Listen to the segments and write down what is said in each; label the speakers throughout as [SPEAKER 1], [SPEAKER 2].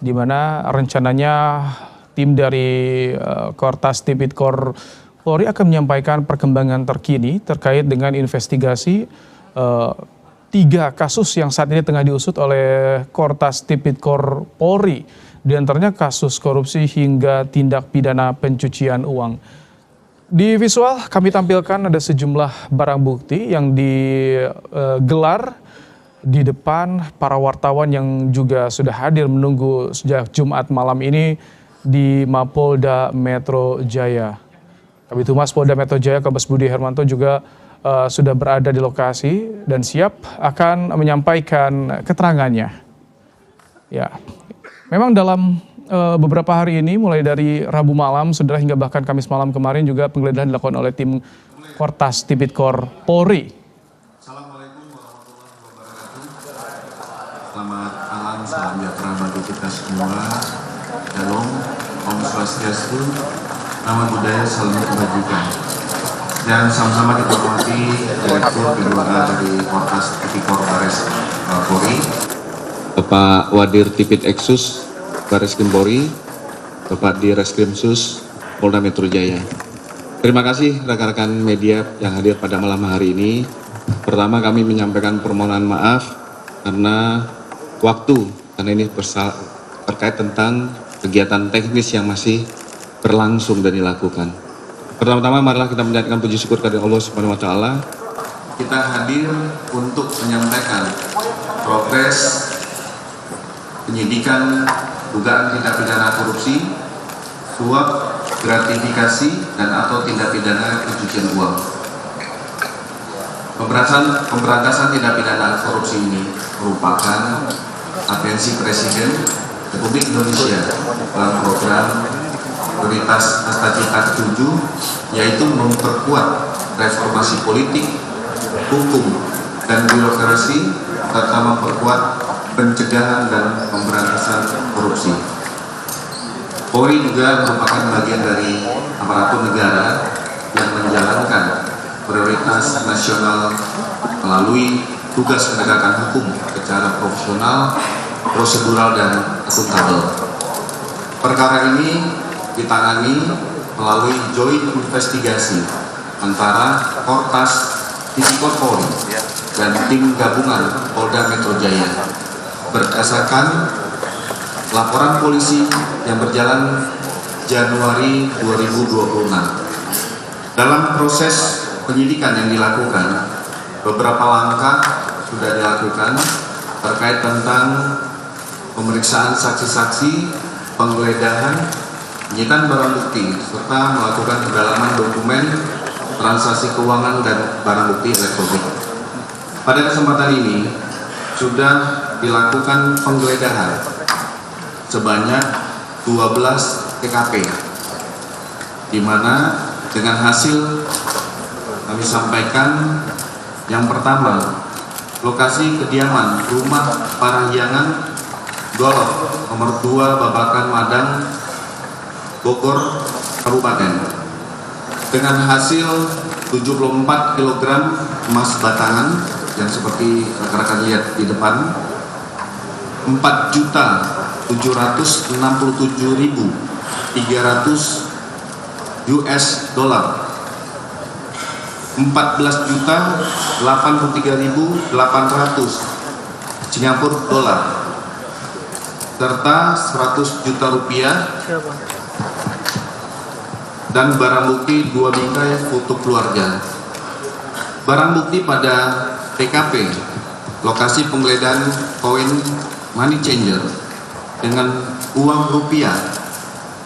[SPEAKER 1] di mana rencananya tim dari Kortas Tipikor Polri akan menyampaikan perkembangan terkini terkait dengan investigasi 3 kasus yang saat ini tengah diusut oleh Kortas Tipikor Polri, di antaranya kasus korupsi hingga tindak pidana pencucian uang. Di visual kami tampilkan ada sejumlah barang bukti yang digelar di depan para wartawan yang juga sudah hadir menunggu sejak Jumat malam ini di Mapolda Metro Jaya. Kabid Humas Polda Metro Jaya, Kombes Budi Hermanto juga sudah berada di lokasi dan siap akan menyampaikan keterangannya. Ya, memang dalam beberapa hari ini, mulai dari Rabu malam, saudara, hingga bahkan Kamis malam kemarin juga penggeledahan dilakukan oleh tim Kortas Tipikor Polri.
[SPEAKER 2] Selamat malam, salam sejahtera bagi kita semua. Shalom, Om Swastiastu, nama budaya salam kebajikan. Dan sama-sama kita hormati Direktur kedua dari Kortas Tipikor Bares Polri, Bapak Wadir Tipit Eksus Bares Krim Polri, Bapak Direskrim Sus Polda Metro Jaya. Terima kasih rekan-rekan media yang hadir pada malam hari ini. Pertama, kami menyampaikan permohonan maaf karena karena ini terkait tentang kegiatan teknis yang masih berlangsung dan dilakukan. Pertama-tama marilah kita menjadikan puji syukur kepada Allah Subhanahu wa taala. Kita hadir untuk menyampaikan progres penyidikan dugaan tindak pidana korupsi, suap, gratifikasi, dan atau tindak pidana pencucian uang. Pemberantasan tindak pidana korupsi ini merupakan atensi Presiden Republik Indonesia dalam program prioritas Astacita 7, yaitu memperkuat reformasi politik, hukum, dan birokrasi, serta memperkuat pencegahan dan pemberantasan korupsi. Polri juga merupakan bagian dari aparatur negara yang menjalankan prioritas nasional melalui tugas penegakan hukum secara profesional, prosedural, dan akuntabel. Perkara ini ditangani melalui joint investigasi antara Kortas Tipikor Polri dan tim gabungan Polda Metro Jaya berdasarkan laporan polisi yang berjalan Januari 2026. Dalam proses penyidikan yang dilakukan, beberapa langkah sudah dilakukan terkait tentang pemeriksaan saksi-saksi, penggeledahan, penyitaan barang bukti, serta melakukan pendalaman dokumen, transaksi keuangan, dan barang bukti elektronik. Pada kesempatan ini sudah dilakukan penggeledahan sebanyak 12 TKP, di mana dengan hasil kami sampaikan yang pertama, lokasi kediaman rumah Parahyangan Golok nomor 2 Babakan Madang, Bogor, Kabupaten, dengan hasil 74 kg emas batangan yang seperti rekan-rekan lihat di depan, 4.767.300 US dollar, 14.083.800 Singapura dolar, serta 100 juta rupiah dan barang bukti 2 bingkai foto keluarga. Barang bukti pada TKP lokasi penggeledahan koin money changer dengan uang rupiah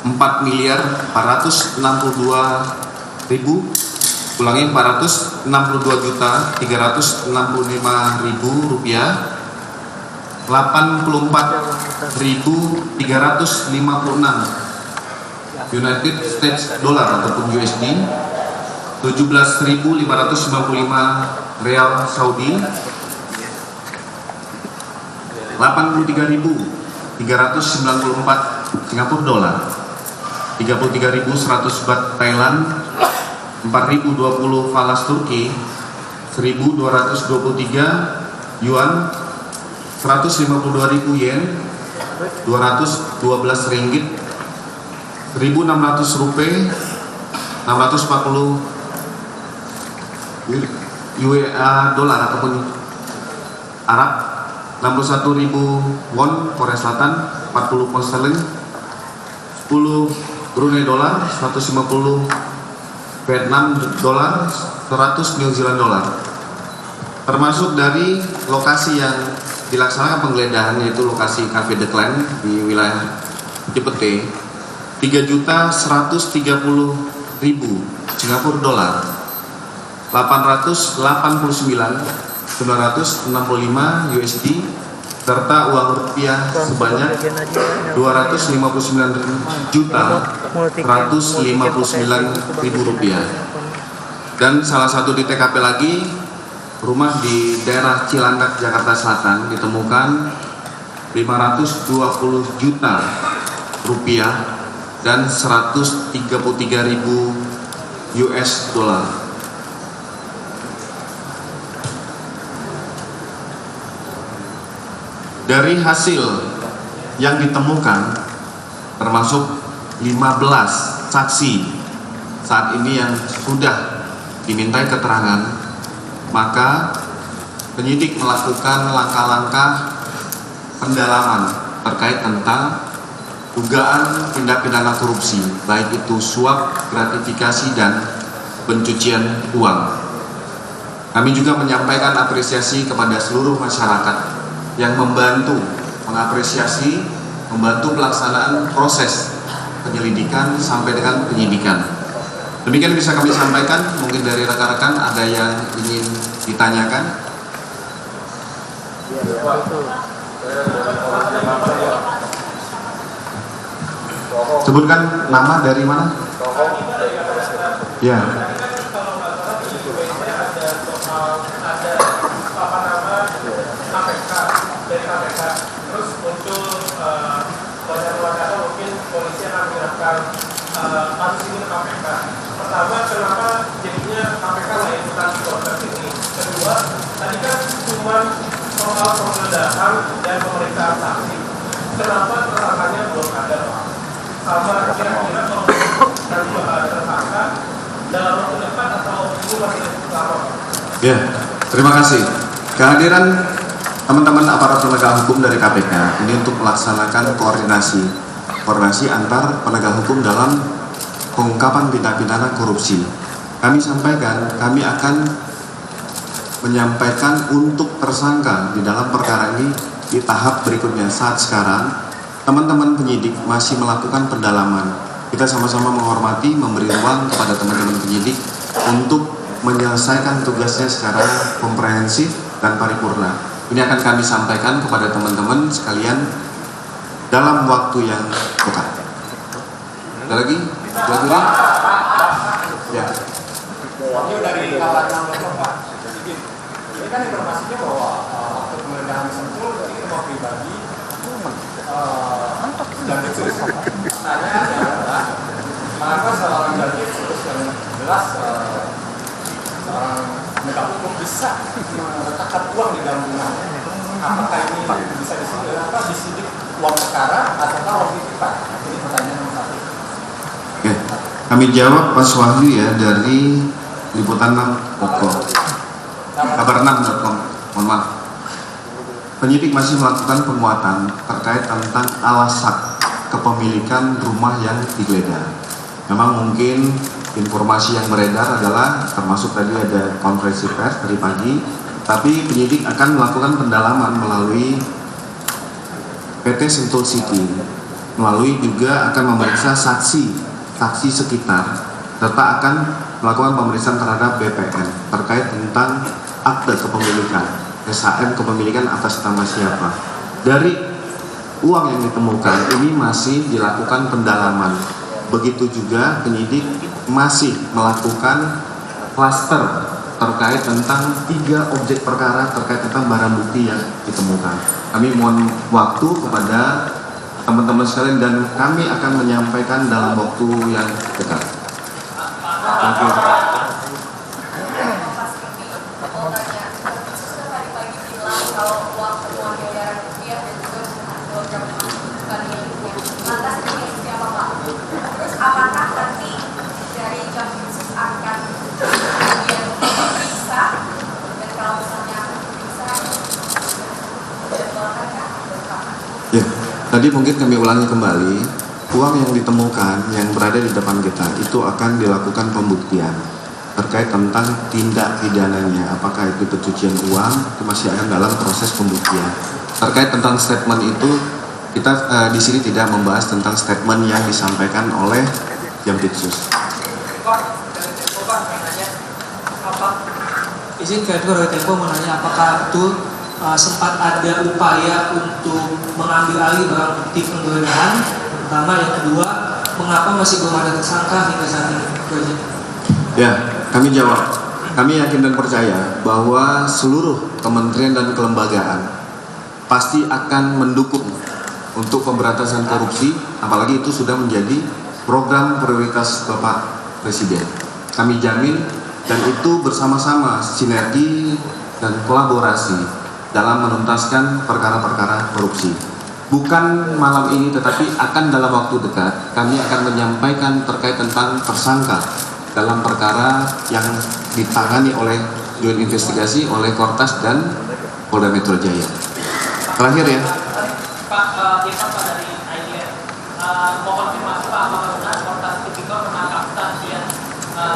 [SPEAKER 2] 4.462.365.000 rupiah, 84.356 United States dollar ataupun USD, 17.595 real Saudi, 83.394 Singapura dolar, 33.100 baht Thailand, 4.020 falas Turki, 1.223 yuan, 152.000 yen, 212 ringgit, 1.600 rupiah, 640 dolar ataupun Arab, 61.000 won Korea Selatan, 40 pound sterling, 10 Brunei dolar, 150 Vietnam dolar, 100 New Zealand dolar. Termasuk dari lokasi yang dilaksanakan penggeledahan, yaitu lokasi Cafe The Clan di wilayah Cipete, 3.130.000 Singapura dolar, 889.965 USD, serta uang rupiah sebanyak 259.159.000 rupiah. Dan salah satu di TKP lagi, rumah di daerah Cilandak, Jakarta Selatan, ditemukan 520 juta rupiah dan 133.000 US dollar. Dari hasil yang ditemukan, termasuk 15 saksi saat ini yang sudah dimintai keterangan, maka penyidik melakukan langkah-langkah pendalaman terkait tentang dugaan tindak pidana korupsi, baik itu suap, gratifikasi, dan pencucian uang. Kami juga menyampaikan apresiasi kepada seluruh masyarakat yang membantu mengapresiasi, membantu pelaksanaan proses penyelidikan sampai dengan penyidikan. Demikian bisa kami sampaikan. Mungkin dari rekan-rekan ada yang ingin ditanyakan. Sebutkan nama, dari mana? Ya.
[SPEAKER 3] Dari KPK, terus muncul wacana-wacana mungkin polisi akan menyerahkan kasus ini ke KPK. Pertama, kenapa jadinya KPK nggak ikutan proses ini? Kedua, tadi kan cuma soal penggeledahan dan pemeriksaan saksi. Kenapa tersangkanya belum ada, Pak? Sama kira-kira kalau nanti bakal ada tersangka dalam waktu dekat atau ini masih lama, Pak?
[SPEAKER 2] Ya, terima kasih. Kehadiran teman-teman aparat penegak hukum dari KPK ini untuk melaksanakan koordinasi antar penegak hukum dalam pengungkapan tindak pidana korupsi. Kami sampaikan, kami akan menyampaikan untuk tersangka di dalam perkara ini di tahap berikutnya. Saat sekarang teman-teman penyidik masih melakukan pendalaman. Kita sama-sama menghormati, memberi ruang kepada teman-teman penyidik untuk menyelesaikan tugasnya secara komprehensif dan paripurna. Ini akan kami sampaikan kepada teman-teman sekalian dalam waktu yang dekat. Ada lagi? Ya.
[SPEAKER 4] Wakil dari kawan yang Pak, ini kan informasinya bahwa waktu penggeledahan Sentul ini rumah pribadi dan itu pertanyaannya adalah mengapa seorang David terus yang jelas seorang penegak hukum bisa meletakkan uang di dalam rumahnya? Apakah ini bisa disidik uang perkara atau uang titipan? Ini pertanyaan nomor satu.
[SPEAKER 2] Oke, kami jawab Mas Wahyu ya dari Liputan 6.com, kabar 6.com. Mohon maaf. Penyidik masih melakukan penguatan terkait tentang alasan kepemilikan rumah yang digeledah. Memang mungkin informasi yang beredar adalah termasuk tadi ada konferensi pers dari pagi, tapi penyidik akan melakukan pendalaman melalui PT Sentul City, melalui juga akan memeriksa saksi sekitar, serta akan melakukan pemeriksaan terhadap BPN terkait tentang akte kepemilikan, SHM kepemilikan atas nama siapa. Dari uang yang ditemukan ini masih dilakukan pendalaman. Begitu juga penyidik masih melakukan klaster terkait tentang 3 objek perkara terkait tentang barang bukti yang ditemukan. Kami mohon waktu kepada teman-teman sekalian dan kami akan menyampaikan dalam waktu yang dekat. Terima kasih. Tadi mungkin kami ulangi kembali, uang yang ditemukan yang berada di depan kita itu akan dilakukan pembuktian terkait tentang tindak pidananya, apakah itu pencucian uang, itu masih akan dalam proses pembuktian. Terkait tentang statement itu, kita di sini tidak membahas tentang statement yang disampaikan oleh Jampitsus.
[SPEAKER 5] Izin Kedua dari Tempo menanya apakah betul sempat ada upaya untuk mengambil alih barang bukti penggeledahan, pertama. Yang kedua, mengapa masih belum ada tersangka hingga saat ini?
[SPEAKER 2] Ya, kami jawab. Kami yakin dan percaya bahwa seluruh kementerian dan kelembagaan pasti akan mendukung untuk pemberantasan korupsi, apalagi itu sudah menjadi program prioritas Bapak Presiden. Kami jamin, dan itu bersama-sama sinergi dan kolaborasi dalam menuntaskan perkara-perkara korupsi. Bukan malam ini, tetapi akan dalam waktu dekat kami akan menyampaikan terkait tentang tersangka dalam perkara yang ditangani oleh Joint Investigasi oleh Kortas dan Polda Metro Jaya. Terakhir ya.
[SPEAKER 6] Pak, Irfan Pak dari IDF, mau konfirmasi Pak, apakah benar Kortas Tipikor menangkap yang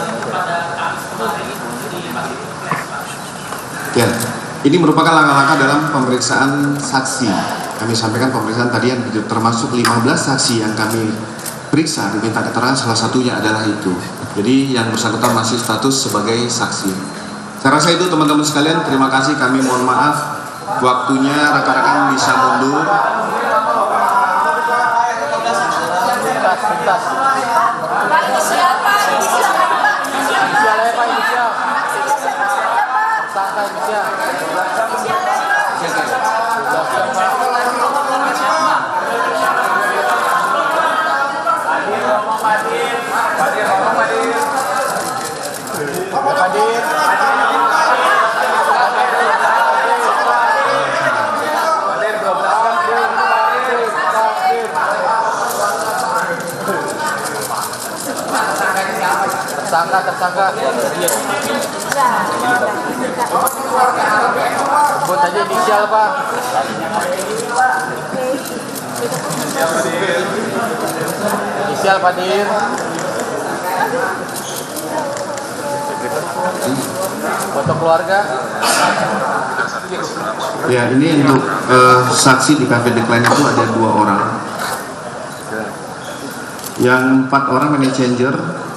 [SPEAKER 6] itu pada Kamis kemarin itu di Pasifik Place, Pak?
[SPEAKER 2] Ya, ini merupakan langkah-langkah dalam pemeriksaan saksi. Kami sampaikan pemeriksaan tadi yang termasuk 15 saksi yang kami periksa, diminta keterangan, salah satunya adalah itu. Jadi yang bersangkutan masih status sebagai saksi. Saya rasa itu teman-teman sekalian, terima kasih, kami mohon maaf. Waktunya rekan-rekan bisa mundur.
[SPEAKER 7] Tersangka sebut aja inisial Pak. Inisial Pak Dir. Foto keluarga.
[SPEAKER 2] Ya, ini untuk saksi di Cafe Decline itu ada 2 orang. Yang 4 orang money changer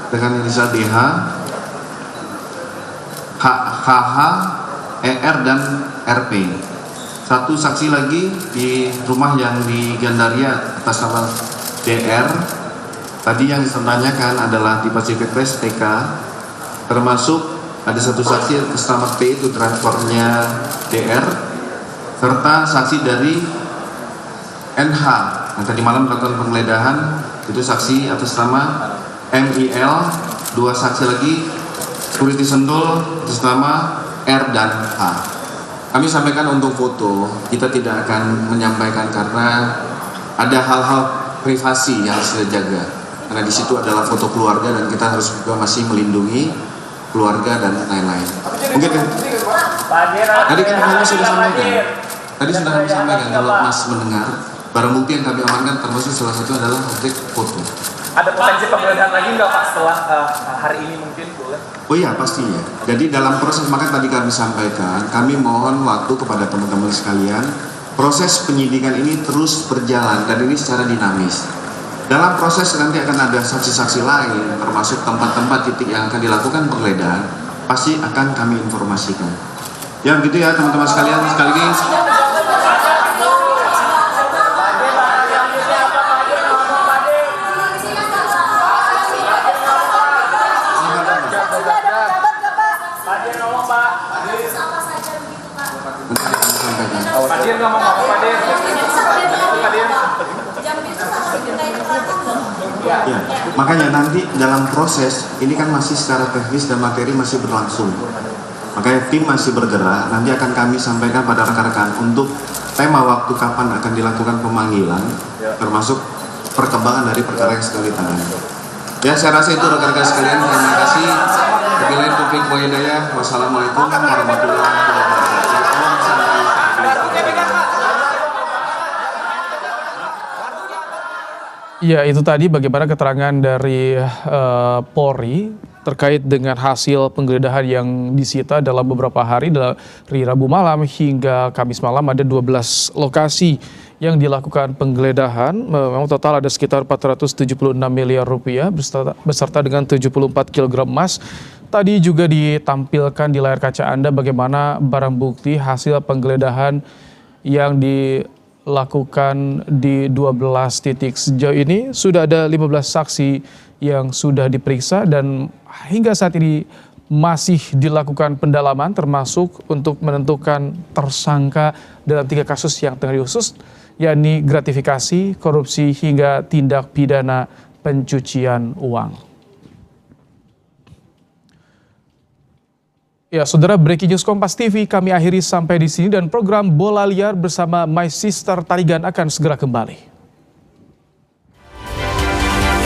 [SPEAKER 2] dengan inisial DH, HH, ER dan RP. Satu saksi lagi di rumah yang di Gandaria atas nama DR. Tadi yang ditanyakan adalah di Pacific Place TK, termasuk ada satu saksi atas nama P, itu transfernya DR, serta saksi dari NH yang tadi malam melakukan penggeledahan, itu saksi atas nama MIL, 2 saksi lagi security Sentul atas nama R dan H. Kami sampaikan untuk foto, kita tidak akan menyampaikan karena ada hal-hal privasi yang harus kita jaga. Karena di situ adalah foto keluarga dan kita harus juga masih melindungi keluarga dan lain-lain. Mungkin kan? Tadi kan kami sudah sampaikan. Tadi sudah kami sampaikan kalau Mas mendengar, barang bukti yang kami amankan termasuk salah satu adalah objek foto.
[SPEAKER 4] Ada potensi penggeledahan lagi nggak Pak setelah hari ini mungkin boleh?
[SPEAKER 2] Oh iya, pastinya. Jadi dalam proses, maka tadi kami sampaikan, kami mohon waktu kepada teman-teman sekalian. Proses penyidikan ini terus berjalan dan ini secara dinamis. Dalam proses nanti akan ada saksi-saksi lain, termasuk tempat-tempat titik yang akan dilakukan penggeledahan, pasti akan kami informasikan. Ya gitu ya teman-teman sekalian, sekali lagi.
[SPEAKER 4] Pak Dir nggak mau ngomong, Pak Dir.
[SPEAKER 2] Ya, makanya nanti dalam proses ini kan masih secara teknis dan materi masih berlangsung. Makanya tim masih bergerak. Nanti akan kami sampaikan pada rekan-rekan untuk tema waktu kapan akan dilakukan pemanggilan, termasuk perkembangan dari perkara yang sedang ditangani. Ya, saya rasa itu rekan-rekan sekalian. Terima kasih. Wabillahi taufiq wal hidayah. Wassalamualaikum warahmatullahi wabarakatuh.
[SPEAKER 1] Ya, itu tadi bagaimana keterangan dari Polri terkait dengan hasil penggeledahan yang disita dalam beberapa hari dari Rabu malam hingga Kamis malam. Ada 12 lokasi yang dilakukan penggeledahan. Memang total ada sekitar 476 miliar rupiah beserta dengan 74 kg emas. Tadi juga ditampilkan di layar kaca Anda bagaimana barang bukti hasil penggeledahan yang dilakukan di 12 titik. Sejauh ini sudah ada 15 saksi yang sudah diperiksa dan hingga saat ini masih dilakukan pendalaman termasuk untuk menentukan tersangka dalam 3 kasus yang tengah diusut, yakni gratifikasi, korupsi hingga tindak pidana pencucian uang. Ya, saudara, breaking news Kompas TV kami akhiri sampai di sini dan program Bola Liar bersama My Sister Tarigan akan segera kembali.